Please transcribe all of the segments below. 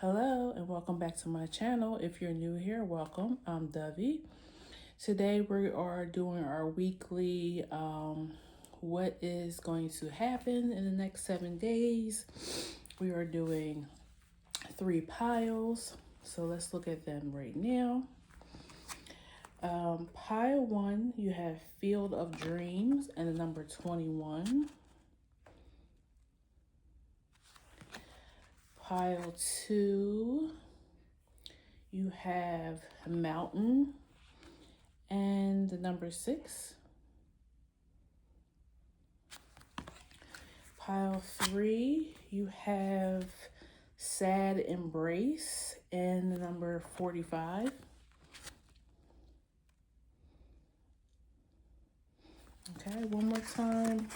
Hello and welcome back to my channel. If you're new here, welcome. I'm Dovey. Today we are doing our weekly what is going to happen in the next 7 days. We are doing 3 piles. So let's look at them right now. Pile 1, you have Field of Dreams and the number 21. Pile 2, you have Mountain and the number 6. Pile 3, you have Sad Embrace and the number 45. Okay, one more time.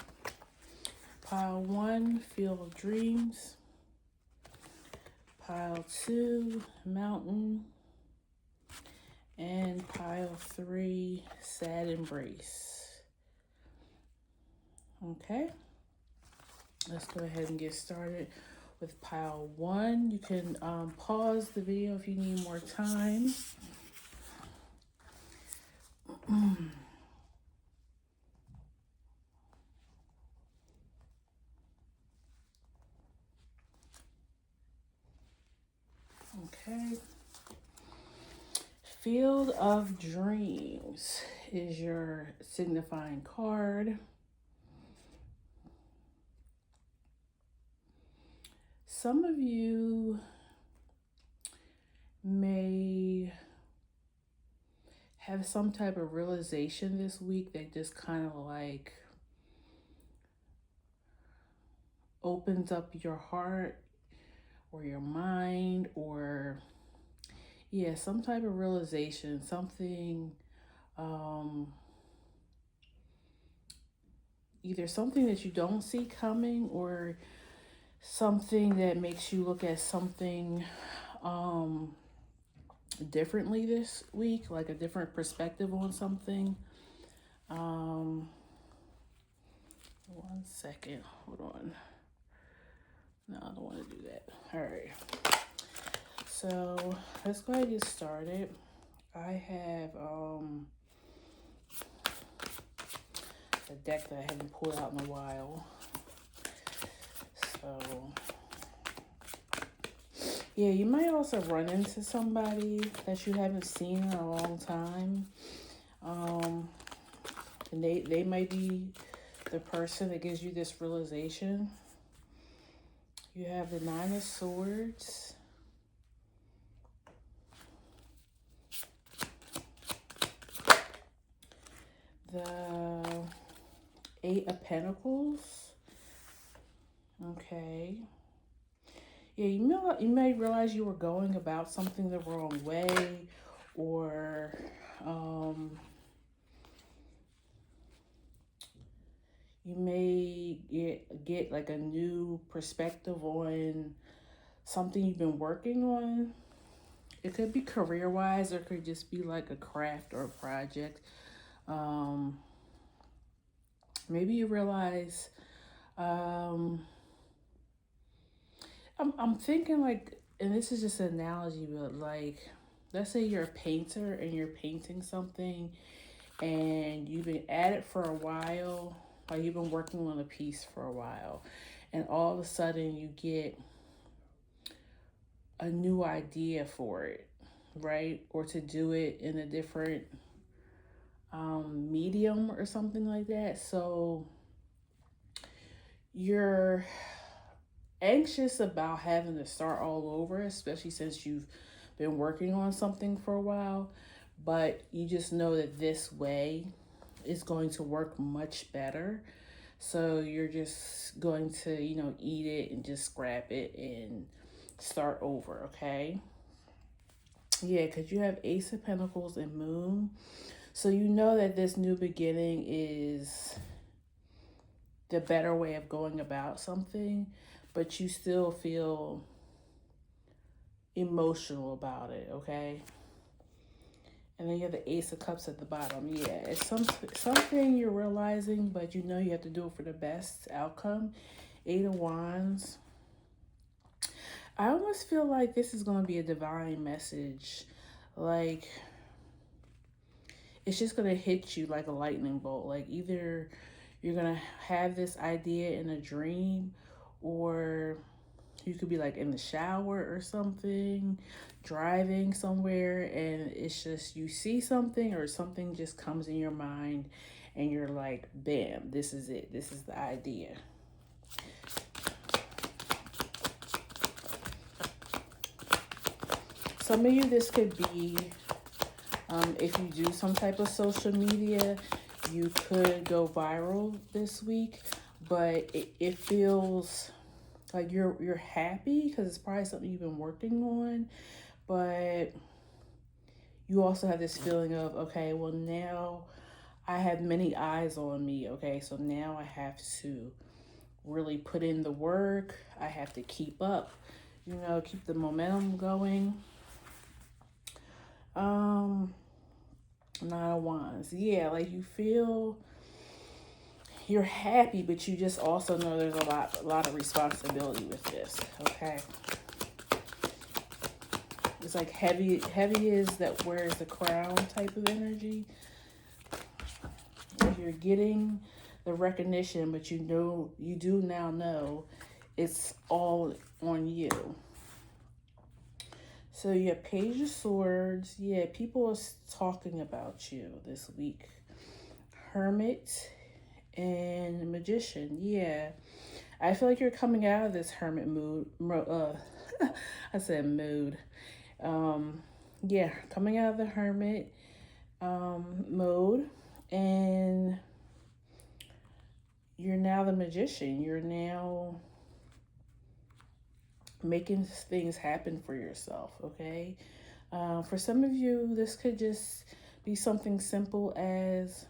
Pile 1, Field of Dreams. Pile 2, Mountain. And pile 3, Sad Embrace. Okay, let's go ahead and get started with pile 1. You can pause the video if you need more time. Okay. Field of Dreams is your signifying card. Some of you may have some type of realization this week that just kind of like opens up your heart or your mind, or some type of realization, something either something that you don't see coming or something that makes you look at something differently this week, like a different perspective on something. One second, hold on. No, I don't want to do that. All right. So let's go ahead and get started. I have a deck that I haven't pulled out in a while. So yeah, you might also run into somebody that you haven't seen in a long time. And they might be the person that gives you this realization. You have the 9 of Swords. The 8 of Pentacles. Okay. Yeah, you may realize you were going about something the wrong way, or you may get like a new perspective on something you've been working on. It could be career-wise, or it could just be like a craft or a project. Maybe you realize, I'm thinking like, and this is just an analogy, but like, let's say you're a painter and you're painting something and you've been at it for a while, like you've been working on a piece for a while, and all of a sudden you get a new idea for it, right? Or to do it in a different medium or something like that. So you're anxious about having to start all over, especially since you've been working on something for a while, but you just know that this way is going to work much better. So you're just going to, eat it and just scrap it and start over, okay? Yeah, because you have Ace of Pentacles and Moon. So you know that this new beginning is the better way of going about something, but you still feel emotional about it, okay? And then you have the Ace of Cups at the bottom. Yeah, it's something you're realizing, but you know you have to do it for the best outcome. 8 of Wands. I almost feel like this is going to be a divine message. Like, it's just going to hit you like a lightning bolt. Like, either you're going to have this idea in a dream, or you could be like in the shower or something, driving somewhere, and it's just you see something or something just comes in your mind, and you're like, bam, this is it. This is the idea. Some of you, this could be if you do some type of social media, you could go viral this week, but it feels like you're happy because it's probably something you've been working on, but you also have this feeling of, okay, well, now I have many eyes on me. Okay, so now I have to really put in the work. I have to keep up, keep the momentum going. um Nine of Wands, yeah, like you feel you're happy, but you just also know there's a lot of responsibility with this. Okay, it's like heavy is that wears the crown type of energy. Like you're getting the recognition, but you do now know it's all on you. So you have Page of Swords. Yeah, people are talking about you this week. Hermit and Magician. Yeah, I feel like you're coming out of this hermit mood. I said mood. Yeah, coming out of the hermit mode, and you're now the magician. You're now making things happen for yourself. Okay, for some of you, this could just be something simple as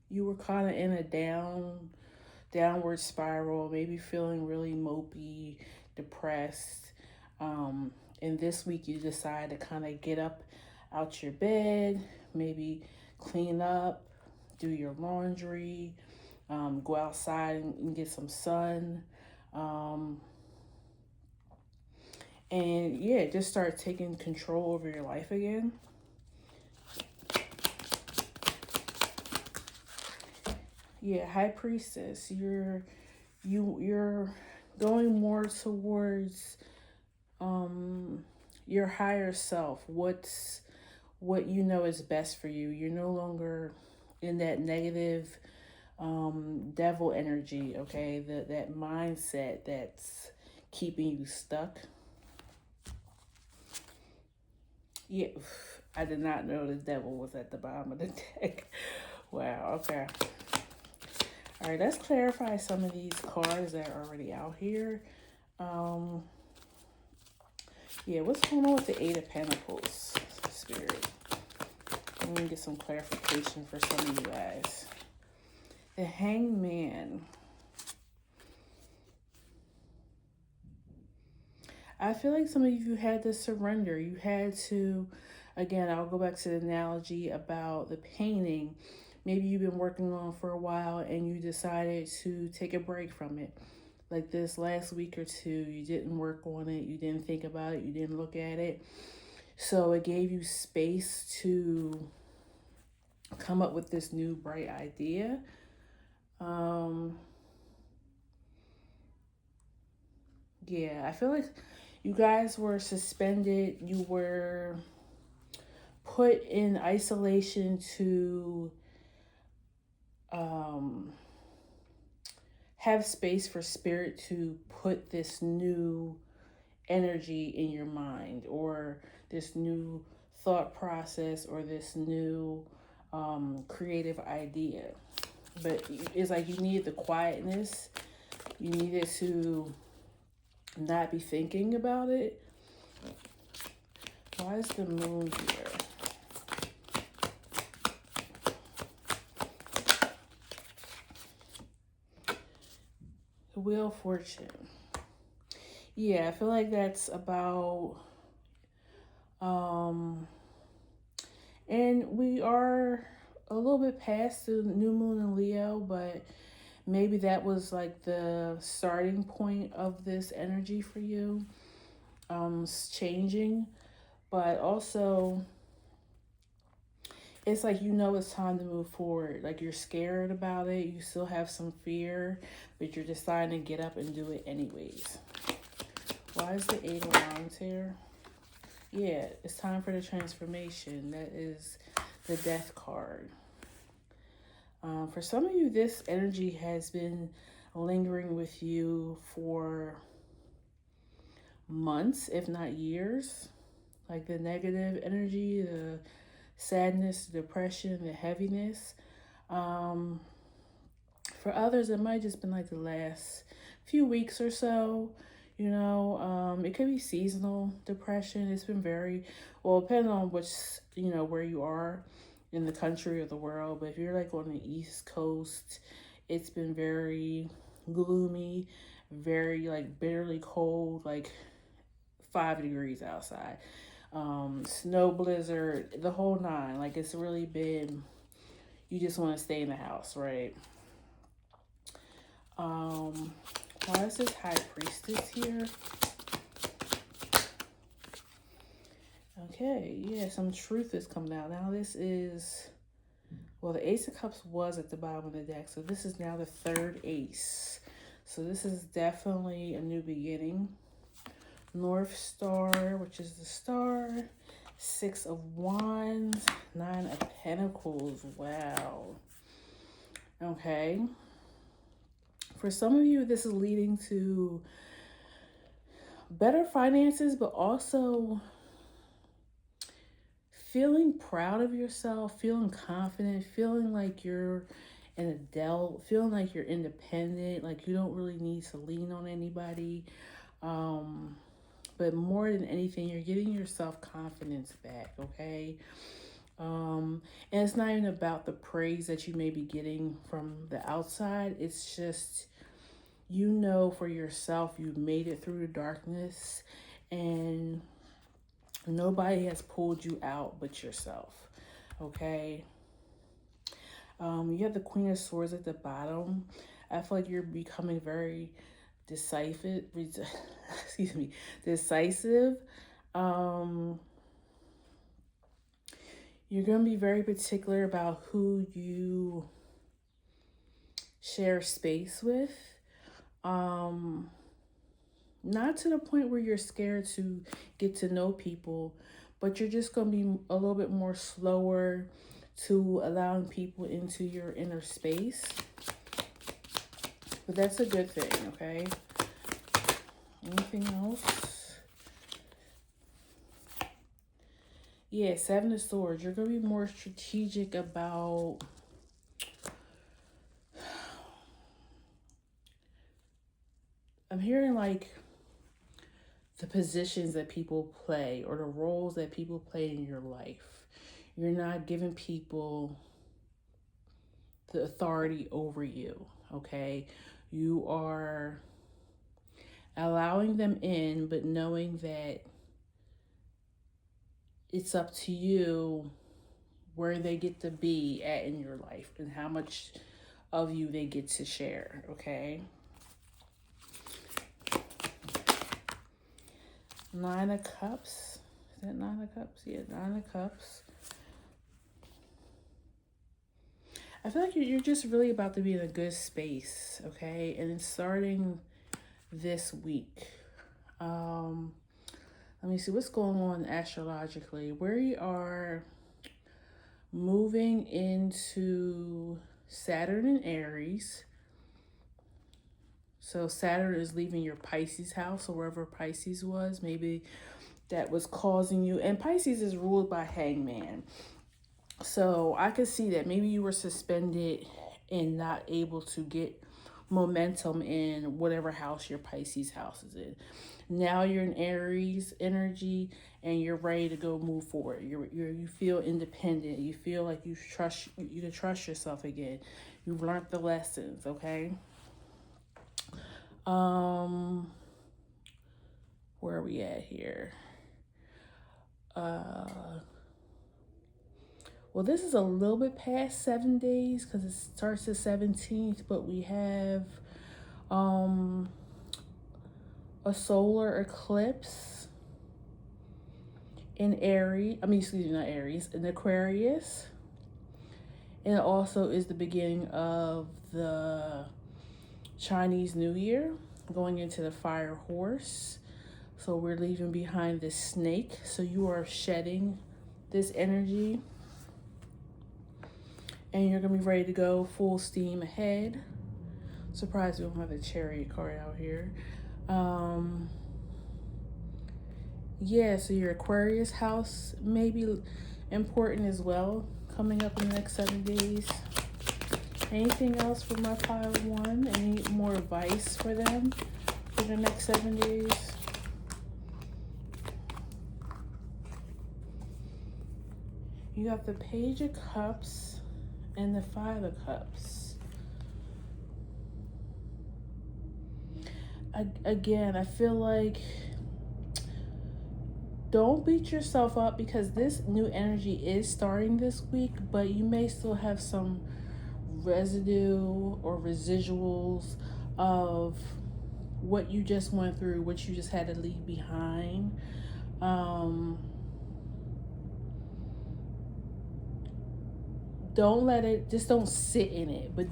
you were kind of in a downward spiral, maybe feeling really mopey, depressed. And this week you decide to kind of get up out your bed, maybe clean up, do your laundry, go outside and get some sun. Um, and yeah, just start taking control over your life again. Yeah, High Priestess, you're going more towards your higher self. What you know is best for you. You're no longer in that negative devil energy, okay? That mindset that's keeping you stuck. Yeah, I did not know the devil was at the bottom of the deck. Wow, okay. All right, let's clarify some of these cards that are already out here. Um, yeah, what's going on with the Eight of Pentacles, Spirit? Let me get some clarification for some of you guys. The Hangman. I feel like some of you had to surrender. You had to, again, I'll go back to the analogy about the painting. Maybe you've been working on for a while and you decided to take a break from it. Like this last week or two, you didn't work on it, you didn't think about it, you didn't look at it. So it gave you space to come up with this new bright idea. Yeah, I feel like you guys were suspended. You were put in isolation to have space for spirit to put this new energy in your mind, or this new thought process, or this new creative idea. But it's like you needed the quietness. You needed to not be thinking about it. Why is the moon here? The Wheel of Fortune. Yeah, I feel like that's about and we are a little bit past the new moon in Leo, but maybe that was like the starting point of this energy for you. changing, but also it's like it's time to move forward. Like you're scared about it, you still have some fear, but you're deciding to get up and do it anyways. Why is the Eight of Wands here? Yeah, it's time for the transformation. That is the Death card. For some of you, this energy has been lingering with you for months, if not years. Like the negative energy, the sadness, the depression, the heaviness. For others, it might just been like the last few weeks or so. It could be seasonal depression. It's been very well, depending on which where you are in the country or the world. But if you're like on the East Coast, it's been very gloomy, very like bitterly cold, like 5 degrees outside. Snow blizzard, the whole nine. Like it's really been, you just want to stay in the house, right? Why is this High Priestess here? Okay, yeah, some truth is coming out. Now this is, well, the Ace of Cups was at the bottom of the deck, so this is now the third ace. So this is definitely a new beginning. North Star, which is the star. Six of Wands. Nine of Pentacles. Wow. Okay. For some of you, this is leading to better finances, but also feeling proud of yourself, feeling confident, feeling like you're an adult, feeling like you're independent, like you don't really need to lean on anybody. But more than anything, you're getting your self-confidence back, okay? And it's not even about the praise that you may be getting from the outside. It's just, for yourself, you made it through the darkness and nobody has pulled you out but yourself, okay? You have the Queen of Swords at the bottom. I feel like you're becoming very decisive. Excuse me, decisive. You're going to be very particular about who you share space with. Not to the point where you're scared to get to know people, but you're just going to be a little bit more slower to allowing people into your inner space. But that's a good thing, okay? Anything else? Yeah, Seven of Swords. You're going to be more strategic about I'm hearing like the positions that people play or the roles that people play in your life. You're not giving people the authority over you, okay? You are allowing them in, but knowing that it's up to you where they get to be at in your life and how much of you they get to share, okay? Nine of Cups. Is that Nine of Cups? Yeah, Nine of Cups. I feel like you're just really about to be in a good space, okay? And it's starting this week. Let me see what's going on astrologically. We are moving into Saturn and Aries. So Saturn is leaving your Pisces house or wherever Pisces was. Maybe that was causing you. And Pisces is ruled by Hangman. So I could see that maybe you were suspended and not able to get momentum in whatever house your Pisces house is in. Now you're in Aries energy and you're ready to go move forward. You feel independent. You feel like you can trust yourself again. You've learned the lessons, okay? Where are we at here? Well, this is a little bit past 7 days because it starts the 17th, but we have a solar eclipse in Aries, excuse me, not Aries, in Aquarius. And it also is the beginning of the Chinese New Year, going into the fire horse. So we're leaving behind this snake. So you are shedding this energy. And you're going to be ready to go full steam ahead. Surprised we don't have the Chariot card out here. Yeah, so your Aquarius house may be important as well, coming up in the next 7 days. Anything else for my pile one? Any more advice for them for the next 7 days? You got the Page of Cups and the Five of Cups. Again, I feel like don't beat yourself up because this new energy is starting this week, but you may still have some residue or residuals of what you just went through, what you just had to leave behind. Don't let it, just don't sit in it, but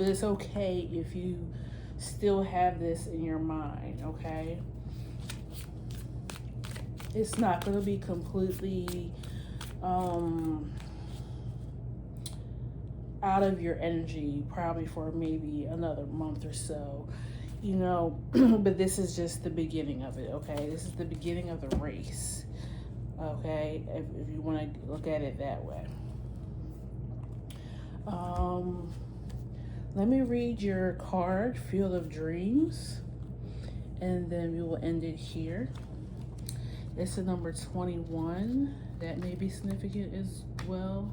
it's okay if you still have this in your mind, okay? It's not going to be completely out of your energy probably for maybe another month or so, you know, but this is just the beginning of it, okay? This is the beginning of the race, okay? If you want to look at it that way. Let me read your card, Field of Dreams, and then we will end it here. It's the number 21. That may be significant as well.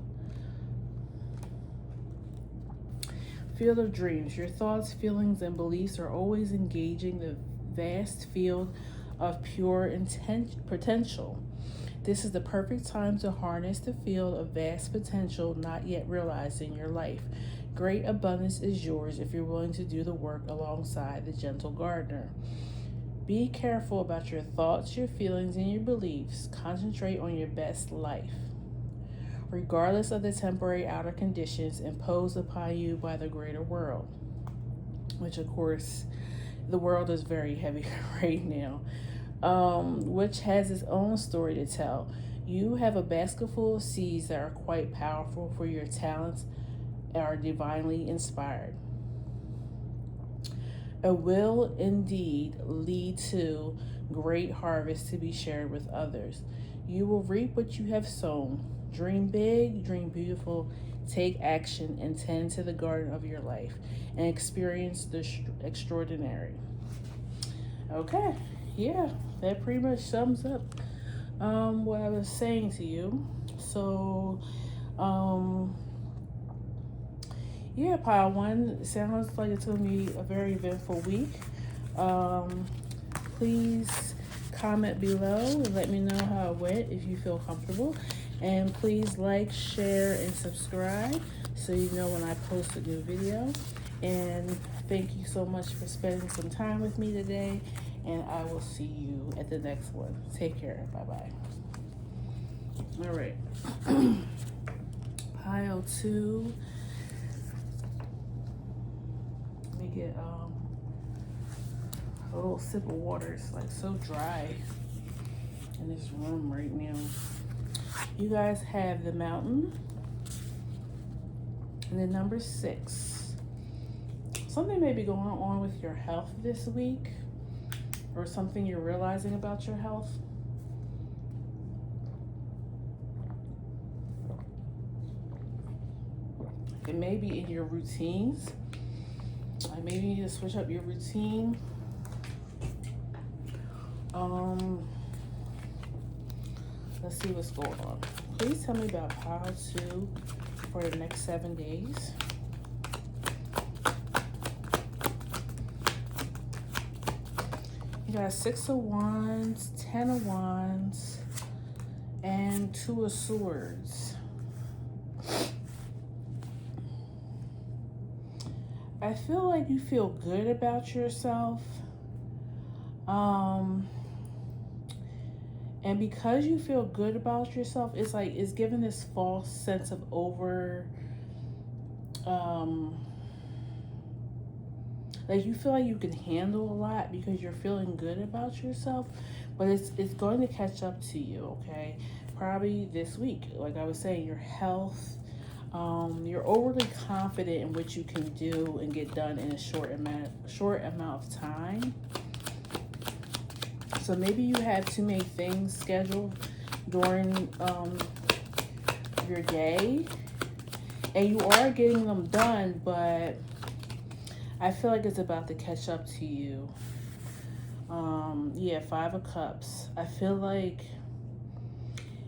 Field of Dreams. Your thoughts, feelings, and beliefs are always engaging the vast field of pure potential. This is the perfect time to harness the field of vast potential not yet realized in your life. Great abundance is yours if you're willing to do the work alongside the gentle gardener. Be careful about your thoughts, your feelings, and your beliefs. Concentrate on your best life, regardless of the temporary outer conditions imposed upon you by the greater world, which of course the world is very heavy right now, which has its own story to tell. You have a basket full of seeds that are quite powerful, for your talents are divinely inspired. It will indeed lead to great harvest to be shared with others. You will reap what you have sown. Dream big, dream beautiful, take action, and tend to the garden of your life, and experience the extraordinary. Okay, yeah, that pretty much sums up what I was saying to you. So, yeah, pile one, sounds like it's going to be a very eventful week. Please comment below and let me know how it went if you feel comfortable. And please like, share, and subscribe so you know when I post a new video. And thank you so much for spending some time with me today. And I will see you at the next one. Take care. Bye-bye. All right. Pile two. Let me get a little sip of water. It's like so dry in this room right now. You guys have the Mountain and then number 6. Something may be going on with your health this week, or something you're realizing about your health. It may be in your routines. Maybe you need to switch up your routine. Let's see what's going on. Please tell me about pile 2 for the next 7 days. You got 6 of Wands, 10 of Wands, and 2 of Swords. I feel like you feel good about yourself. And because you feel good about yourself, it's like it's giving this false sense of um like you feel like you can handle a lot because you're feeling good about yourself, but it's going to catch up to you, okay? Probably this week. Like I was saying, your health, you're overly confident in what you can do and get done in a short amount of time. So maybe you have too many things scheduled during your day, and you are getting them done, but I feel like it's about to catch up to you. Yeah, Five of Cups. I feel like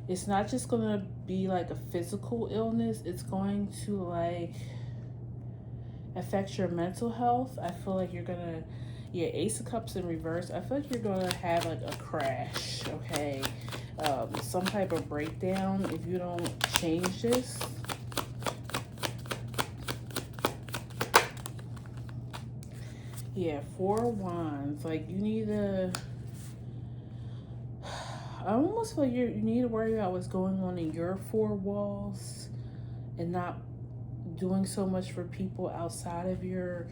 it's not just gonna be like a physical illness, it's going to like affect your mental health. I feel like you're gonna, yeah, Ace of Cups in reverse. I feel like you're gonna have like a crash, okay? Some type of breakdown if you don't change this. Yeah, Four of Wands. Like you need to. I almost feel like you need to worry about what's going on in your four walls and not doing so much for people outside of your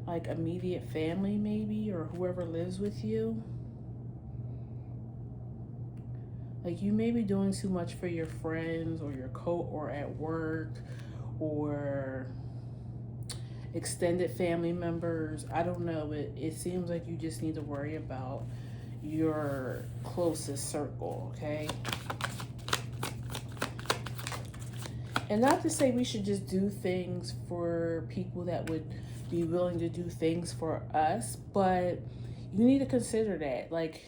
like immediate family, maybe, or whoever lives with you. Like you may be doing too much for your friends or your or at work or extended family members. I don't know. It seems like you just need to worry about your closest circle, okay? And not to say we should just do things for people that would be willing to do things for us, but you need to consider that. Like,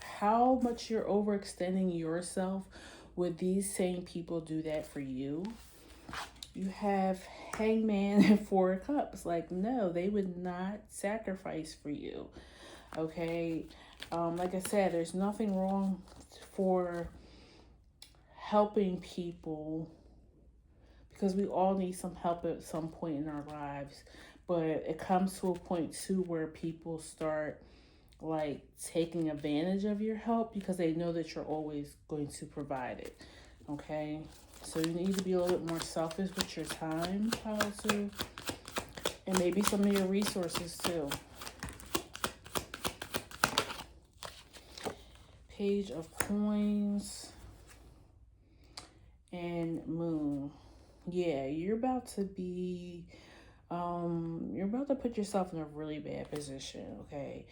how much you're overextending yourself. Would these same people do that for you? You have Hangman and Four of Cups. Like, no, they would not sacrifice for you. Okay? Like I said, there's nothing wrong for helping people because we all need some help at some point in our lives. But it comes to a point too where people start like taking advantage of your help because they know that you're always going to provide it. Okay? So you need to be a little bit more selfish with your time, positive, and maybe some of your resources too. Page of Coins and Moon. Yeah, you're about to put yourself in a really bad position, okay?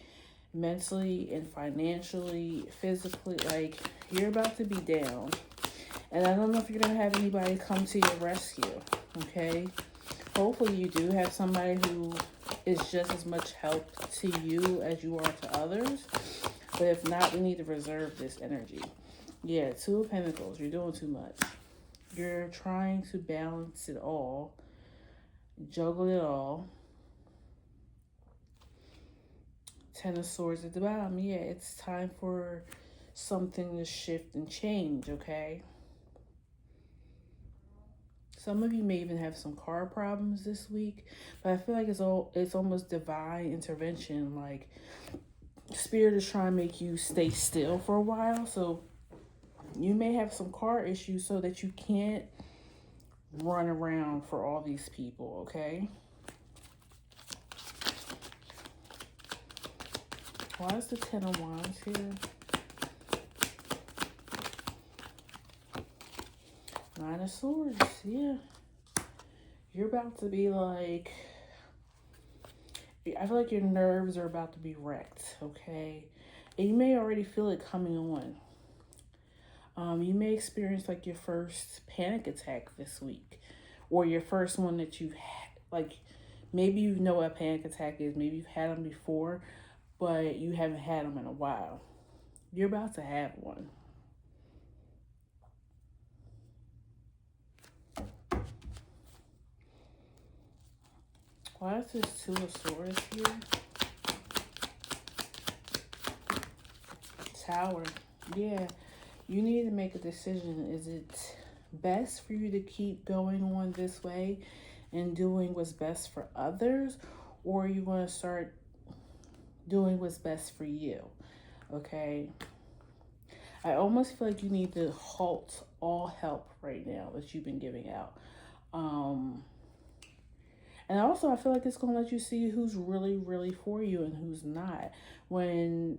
Mentally and financially, physically, like you're about to be down. And I don't know if you're gonna have anybody come to your rescue, okay? Hopefully you do have somebody who is just as much help to you as you are to others. But if not, we need to reserve this energy. Yeah, Two of Pentacles, you're doing too much. You're trying to balance it all, juggle it all. Ten of Swords at the bottom. Yeah, it's time for something to shift and change, okay? Some of you may even have some car problems this week, but I feel like it's almost divine intervention. Like Spirit is trying to make you stay still for a while, so you may have some car issues so that you can't run around for all these people, okay? Why is the Ten of Wands here? Nine of Swords, yeah. You're about to be like, I feel like your nerves are about to be wrecked, okay? And you may already feel it coming on. You may experience like your first panic attack this week, or your first one that you've had. Like, maybe you know what a panic attack is. Maybe you've had them before, but you haven't had them in a while. You're about to have one. Why is this Two of Swords here? Tower. Yeah, you need to make a decision. Is it best for you to keep going on this way and doing what's best for others, or are you going to start doing what's best for you? Okay. I almost feel like you need to halt all help right now that you've been giving out. Um, and also, I feel like it's going to let you see who's really, really for you and who's not. When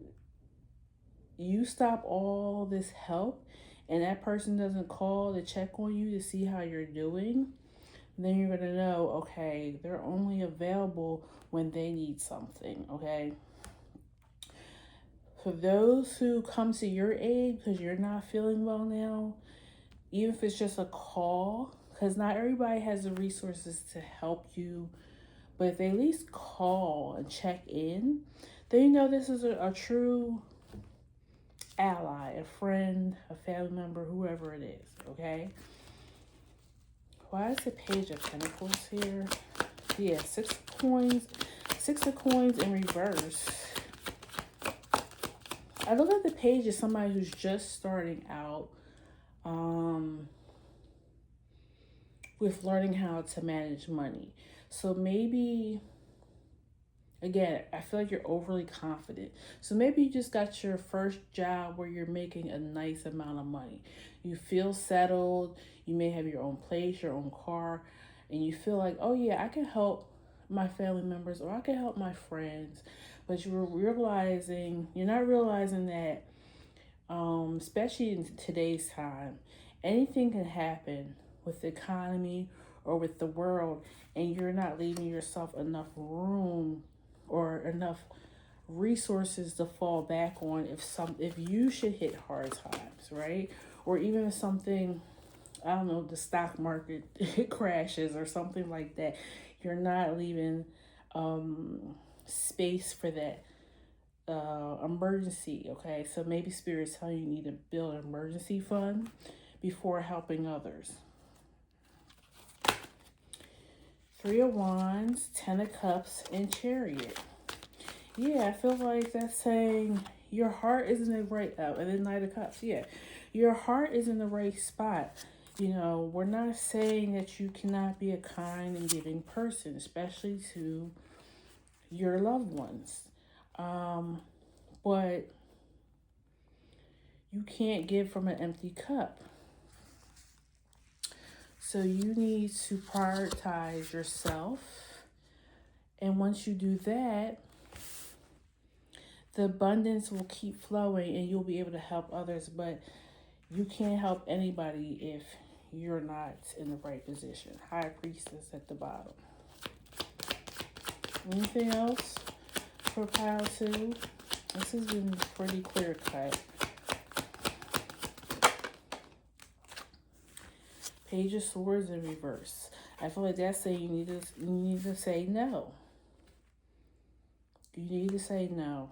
you stop all this help and that person doesn't call to check on you to see how you're doing, then you're going to know, okay, they're only available when they need something, okay? For those who come to your aid because you're not feeling well now, even if it's just a call, because not everybody has the resources to help you, but if they at least call and check in, then you know this is a true ally, a friend, a family member, whoever it is, okay? Why is the Page of Pentacles here? Yeah, 6 of coins. 6 of coins in reverse. I look at the Page as somebody who's just starting out with learning how to manage money. So maybe, again, I feel like you're overly confident. So maybe you just got your first job where you're making a nice amount of money. You feel settled. You may have your own place, your own car, and you feel like, oh yeah, I can help my family members or I can help my friends. But you're not realizing that, especially in today's time, anything can happen with the economy or with the world, and you're not leaving yourself enough room or enough resources to fall back on if you should hit hard times, right? Or even if something, I don't know, the stock market crashes or something like that, you're not leaving space for that emergency, okay? So maybe Spirit's telling you need to build an emergency fund before helping others. 3 of Wands, 10 of Cups, and Chariot. Yeah, I feel like that's saying your heart is in the right, and then Knight of Cups, yeah. Your heart is in the right spot. You know, we're not saying that you cannot be a kind and giving person, especially to your loved ones. But you can't give from an empty cup. So you need to prioritize yourself. And once you do that, the abundance will keep flowing and you'll be able to help others. But you can't help anybody if you're not in the right position. High Priestess at the bottom. Anything else for pile 2? This has been pretty clear cut. Page of Swords in reverse. I feel like that's saying you need to say no. You need to say no.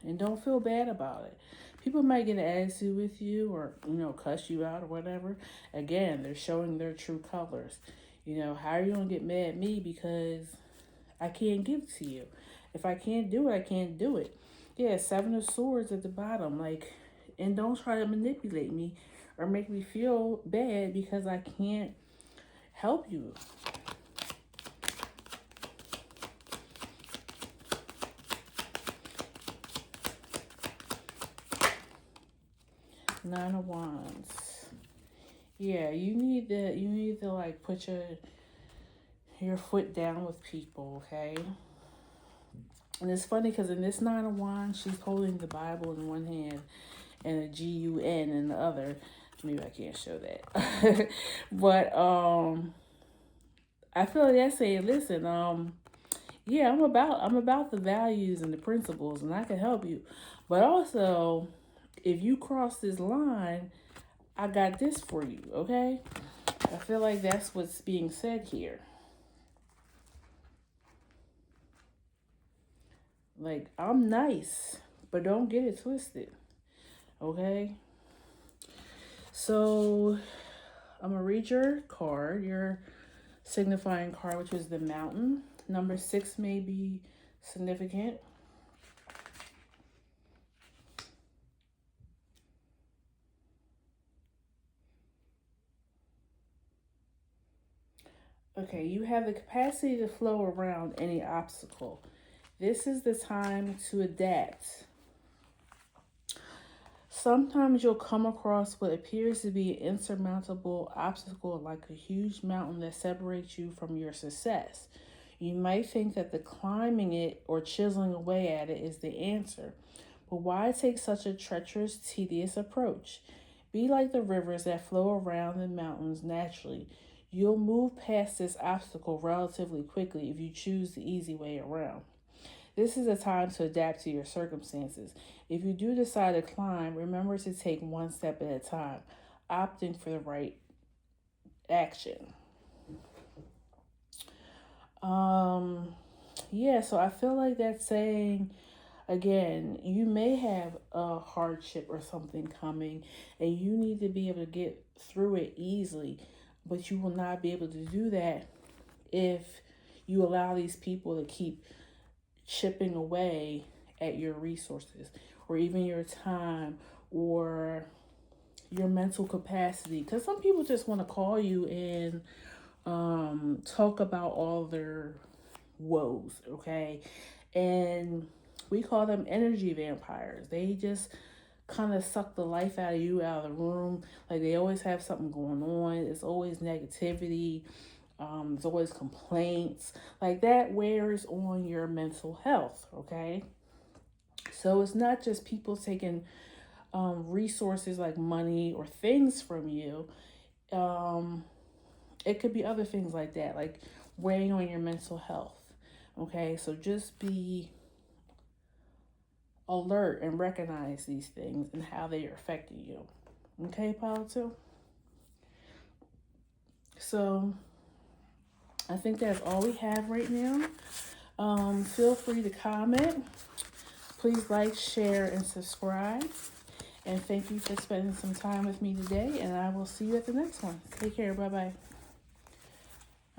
And don't feel bad about it. People might get an attitude with you or, cuss you out or whatever. Again, they're showing their true colors. How are you going to get mad at me because I can't give to you? If I can't do it, I can't do it. Yeah, 7 of Swords at the bottom. And don't try to manipulate me or make me feel bad because I can't help you. Nine of Wands. Yeah, you need to put your foot down with people, okay? And it's funny because in this Nine of Wands, she's holding the Bible in one hand and a GUN in the other. Maybe I can't show that. But I feel like that's saying, listen, yeah, I'm about the values and the principles and I can help you. But also, if you cross this line, I got this for you, okay? I feel like that's what's being said here. Like, I'm nice, but don't get it twisted, okay? So, I'm going to read your card, your signifying card, which is the Mountain. Number 6 may be significant. Okay, you have the capacity to flow around any obstacle. This is the time to adapt. Sometimes you'll come across what appears to be an insurmountable obstacle, like a huge mountain that separates you from your success. You might think that the climbing it or chiseling away at it is the answer, but why take such a treacherous, tedious approach? Be like the rivers that flow around the mountains naturally. You'll move past this obstacle relatively quickly if you choose the easy way around. This is a time to adapt to your circumstances. If you do decide to climb, remember to take one step at a time, opting for the right action. Um, yeah, so I feel like that's saying, again, you may have a hardship or something coming and you need to be able to get through it easily, but you will not be able to do that if you allow these people to keep chipping away at your resources or even your time or your mental capacity. Because some people just want to call you and talk about all their woes, okay? And we call them energy vampires. They just kind of suck the life out of you, out of the room. Like they always have something going on. It's always negativity. There's always complaints. Like that wears on your mental health, okay? So it's not just people taking resources like money or things from you. Um, it could be other things like that, like weighing on your mental health. Okay, so just be alert and recognize these things and how they are affecting you. Okay, Pile 2? So I think that's all we have right now. Feel free to comment. Please like, share, and subscribe. And thank you for spending some time with me today. And I will see you at the next one. Take care. Bye-bye.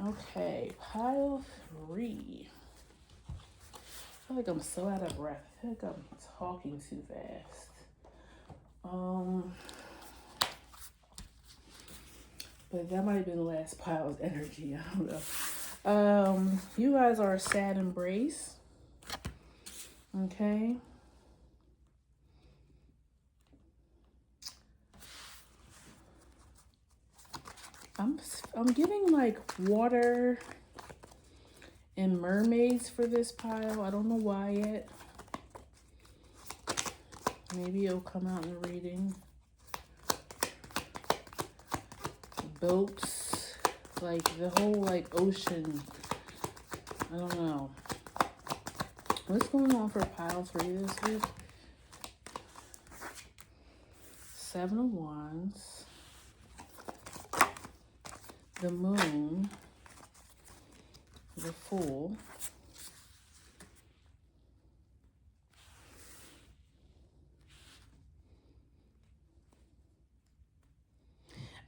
Okay, pile 3. I feel like I'm so out of breath. I feel like I'm talking too fast. But that might have been the last pile's energy. I don't know. You guys are a sad embrace. Okay. I'm getting like water and mermaids for this pile. I don't know why yet. Maybe it'll come out in the reading. Boats, like the whole like ocean. I don't know. What's going on for pile 3 this week? 7 of Wands. The Moon. The Fool.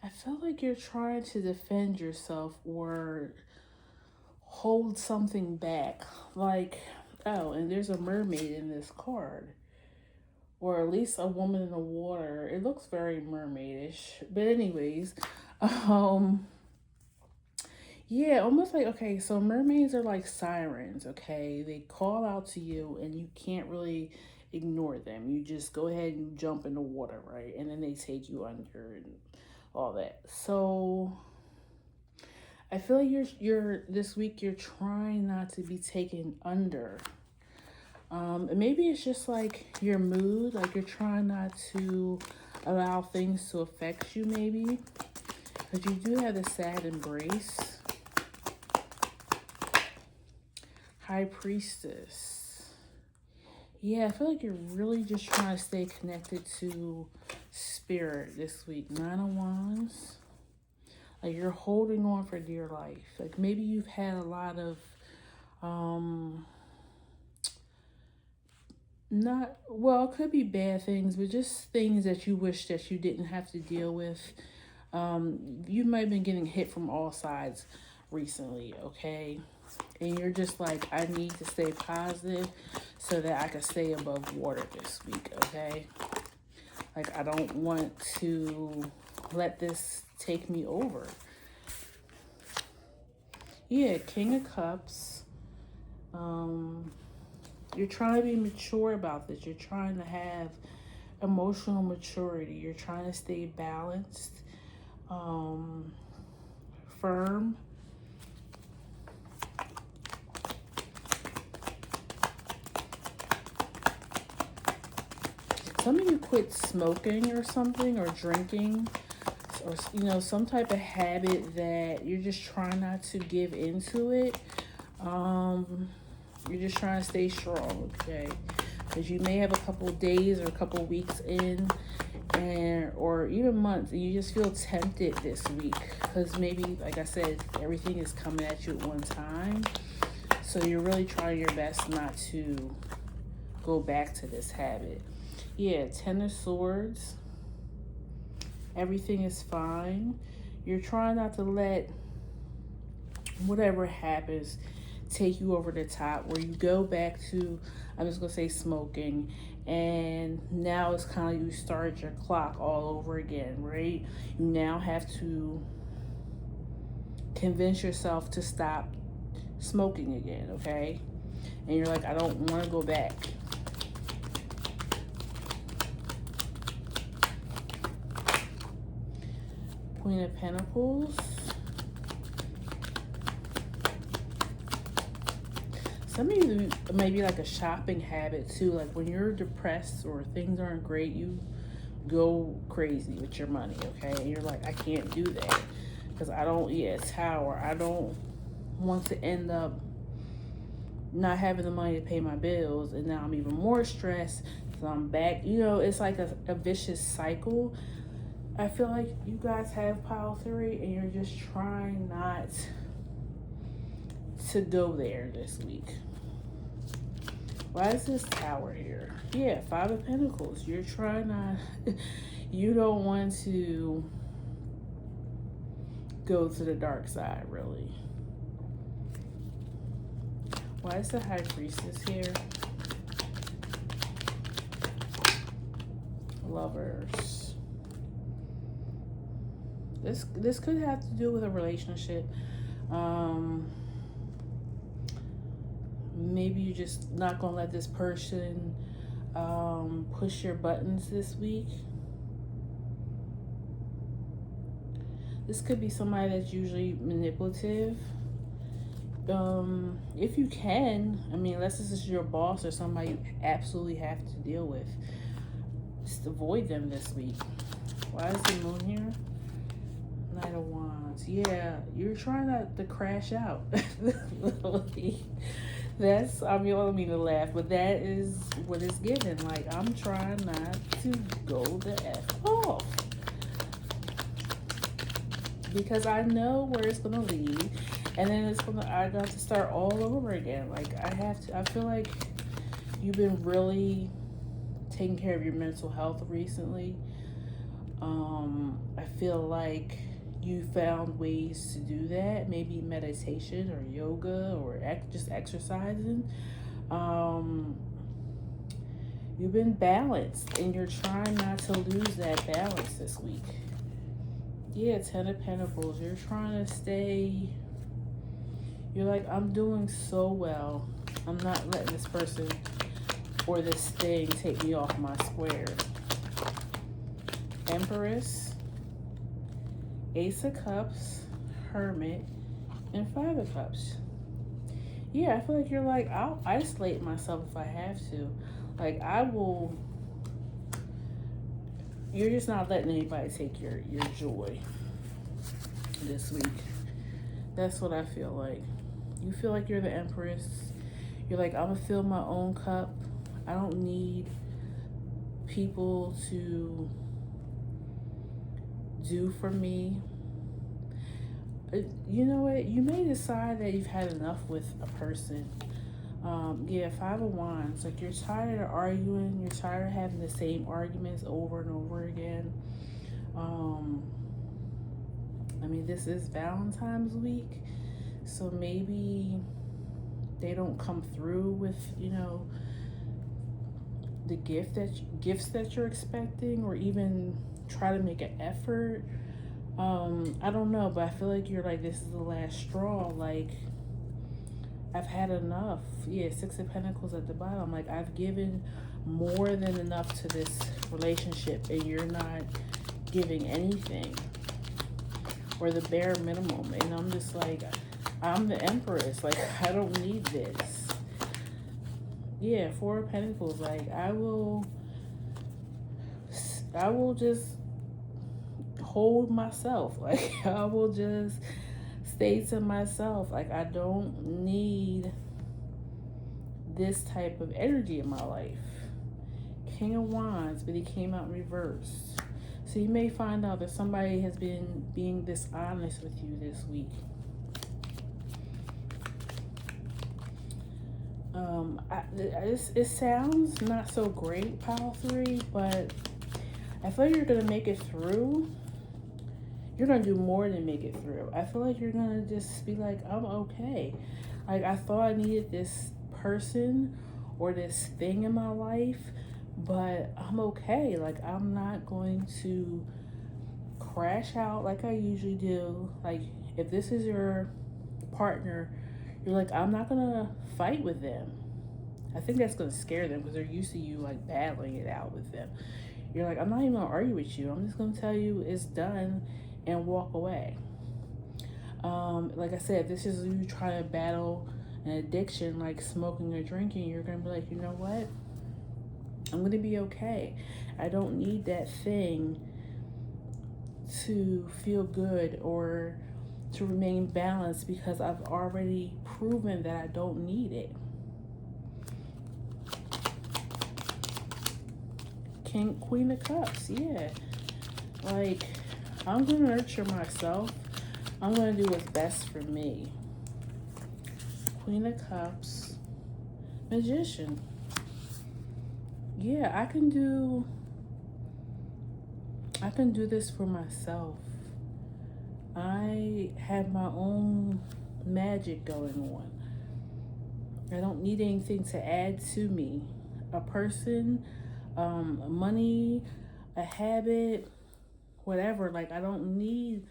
I feel like you're trying to defend yourself or hold something back. Like, oh, and there's a mermaid in this card. Or at least a woman in the water. It looks very mermaidish. But anyways, yeah, almost like, okay, so mermaids are like sirens, okay? They call out to you and you can't really ignore them. You just go ahead and jump in the water, right? And then they take you under and all that. So I feel like you're this week you're trying not to be taken under. And maybe it's just like your mood, like you're trying not to allow things to affect you, maybe. Because you do have the sad embrace. High Priestess. Yeah, I feel like you're really just trying to stay connected to spirit this week. 9 of Wands. Like you're holding on for dear life. Like maybe you've had a lot of not, well, it could be bad things, but just things that you wish that you didn't have to deal with. You might have been getting hit from all sides recently, okay? And you're just like, I need to stay positive so that I can stay above water this week, okay? Like, I don't want to let this take me over. Yeah, King of Cups. You're trying to be mature about this. You're trying to have emotional maturity. You're trying to stay balanced, firm. Some of you quit smoking or something, or drinking, or some type of habit that you're just trying not to give into it. You're just trying to stay strong, okay? Because you may have a couple of days or a couple of weeks in, and or even months, and you just feel tempted this week because maybe, like I said, everything is coming at you at one time. So you're really trying your best not to go back to this habit. Yeah, Ten of Swords. Everything is fine. You're trying not to let whatever happens take you over the top, where you go back to, I'm just gonna say, smoking, and now it's kind of, you start your clock all over again, right? You now have to convince yourself to stop smoking again, okay? And you're like, I don't want to go back. Queen of Pentacles. Some of you maybe like a shopping habit too. Like when you're depressed or things aren't great, you go crazy with your money, okay? And you're like, I can't do that because I don't, Tower. I don't want to end up not having the money to pay my bills, and now I'm even more stressed, so I'm back. It's like a vicious cycle. I feel like you guys have pile 3 and you're just trying not to go there this week. Why is this Tower here? Yeah, 5 of Pentacles. You're trying not, you don't want to go to the dark side, really. Why is the High Priestess here? Lovers. This could have to do with a relationship. Maybe you're just not gonna let this person push your buttons this week. This could be somebody that's usually manipulative. If you can, unless this is your boss or somebody you absolutely have to deal with, just avoid them this week. Why is the Moon here? Knight of Wands. Yeah, you're trying not to crash out. That's, I don't mean to laugh, but that is what it's given. Like, I'm trying not to go the F off, because I know where it's gonna lead, and then I got to start all over again. Like, I feel like you've been really taking care of your mental health recently. I feel like you found ways to do that, maybe meditation or yoga or just exercising. You've been balanced, and you're trying not to lose that balance this week. Yeah, 10 of Pentacles. You're trying to stay, you're like, I'm doing so well. I'm not letting this person or this thing take me off my square. Empress, Ace of Cups, Hermit, and 5 of Cups. Yeah, I feel like you're like, I'll isolate myself if I have to. Like, you're just not letting anybody take your joy this week. That's what I feel like. You feel like you're the Empress. You're like, I'm gonna fill my own cup. I don't need people to do for me. You know what? You may decide that you've had enough with a person. Yeah, 5 of Wands. Like, you're tired of arguing. You're tired of having the same arguments over and over again. This is Valentine's week, so maybe they don't come through with, the gifts that you're expecting, or even try to make an effort. I don't know, but I feel like you're like, this is the last straw. Like, I've had enough. Yeah, 6 of Pentacles at the bottom. Like, I've given more than enough to this relationship and you're not giving anything or the bare minimum. And I'm just like, I'm the empress. Like, I don't need this. Yeah, Four of Pentacles. Like, I will just hold myself. Like, I will just stay to myself. Like, I don't need this type of energy in my life. King of Wands, but he came out reversed. So you may find out that somebody has been being dishonest with you this week. It sounds not so great, Pile 3, but I feel like you're going to make it through. You're going to do more than make it through. I feel like you're going to just be like, I'm okay. Like, I thought I needed this person or this thing in my life, but I'm okay. Like, I'm not going to crash out like I usually do. Like, if this is your partner, you're like, I'm not going to fight with them. I think that's going to scare them because they're used to you, like, battling it out with them. You're like, I'm not even going to argue with you. I'm just going to tell you it's done and walk away. Like I said, if this is you trying to battle an addiction like smoking or drinking, you're going to be like, you know what? I'm going to be okay. I don't need that thing to feel good or to remain balanced because I've already proven that I don't need it. Queen of Cups, yeah. Like, I'm going to nurture myself. I'm going to do what's best for me. Queen of Cups, Magician. Yeah, I can do this for myself. I have my own magic going on. I don't need anything to add to me. A person, money, a habit, whatever. Like, I don't need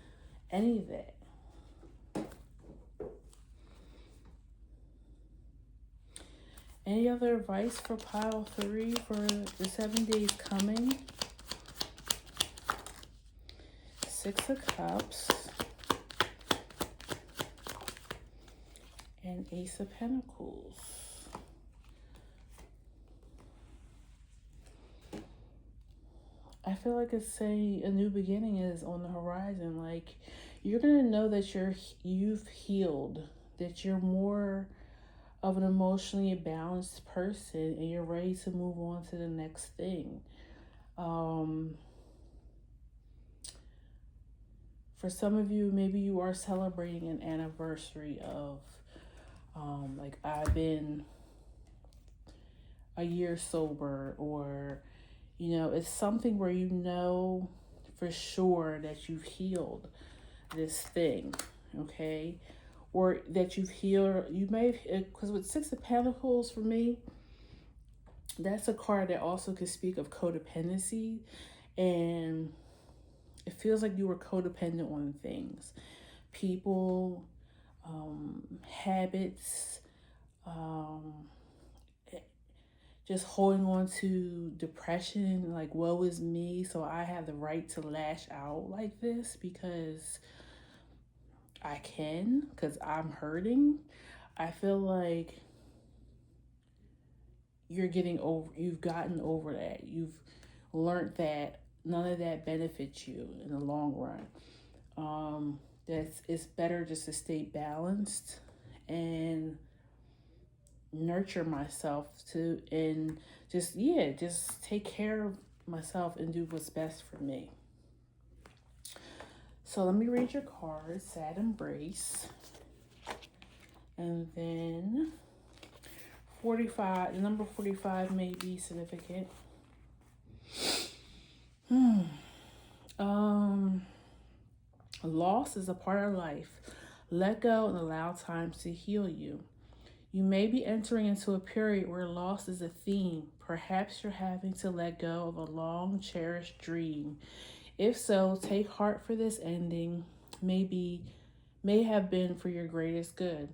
any of that. Any other advice for Pile 3 for the 7 days coming? 6 of Cups and Ace of Pentacles. I feel like it's saying a new beginning is on the horizon. Like, you're gonna know that you've healed, that you're more of an emotionally balanced person and you're ready to move on to the next thing. For some of you, maybe you are celebrating an anniversary of, like, I've been a year sober, or, you know, it's something where you know for sure that you've healed this thing, okay? Or that you've healed, you may, because with 6 of Pentacles for me, that's a card that also could speak of codependency, and it feels like you were codependent on things, people, habits, just holding on to depression, like, woe is me, so I have the right to lash out like this because I can, because I'm hurting. I feel like you've gotten over that. You've learned that none of that benefits you in the long run. It's better just to stay balanced and nurture myself and just take care of myself and do what's best for me. So let me read your cards. Sad Embrace. And then 45, the number 45 may be significant. Loss is a part of life. Let go and allow time to heal you. You may be entering into a period where loss is a theme. Perhaps you're having to let go of a long cherished dream. If so, take heart, for this ending may have been for your greatest good.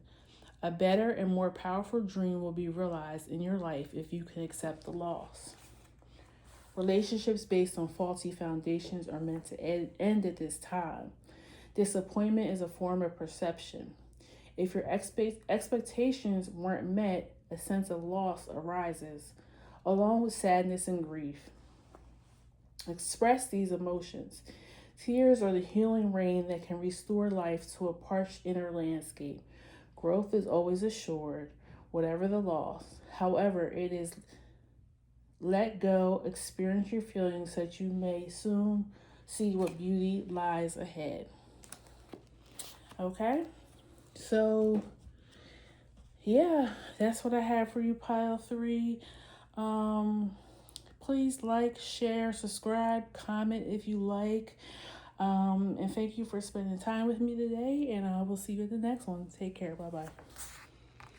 A better and more powerful dream will be realized in your life if you can accept the loss. Relationships based on faulty foundations are meant to end at this time. Disappointment is a form of perception. If your expectations weren't met, a sense of loss arises, along with sadness and grief. Express these emotions. Tears are the healing rain that can restore life to a parched inner landscape. Growth is always assured, whatever the loss. However, it is let go, experience your feelings so that you may soon see what beauty lies ahead. Okay? So, yeah, that's what I have for you, pile 3. Please like, share, subscribe, comment if you like. And thank you for spending time with me today. And I will see you at the next one. Take care. Bye-bye.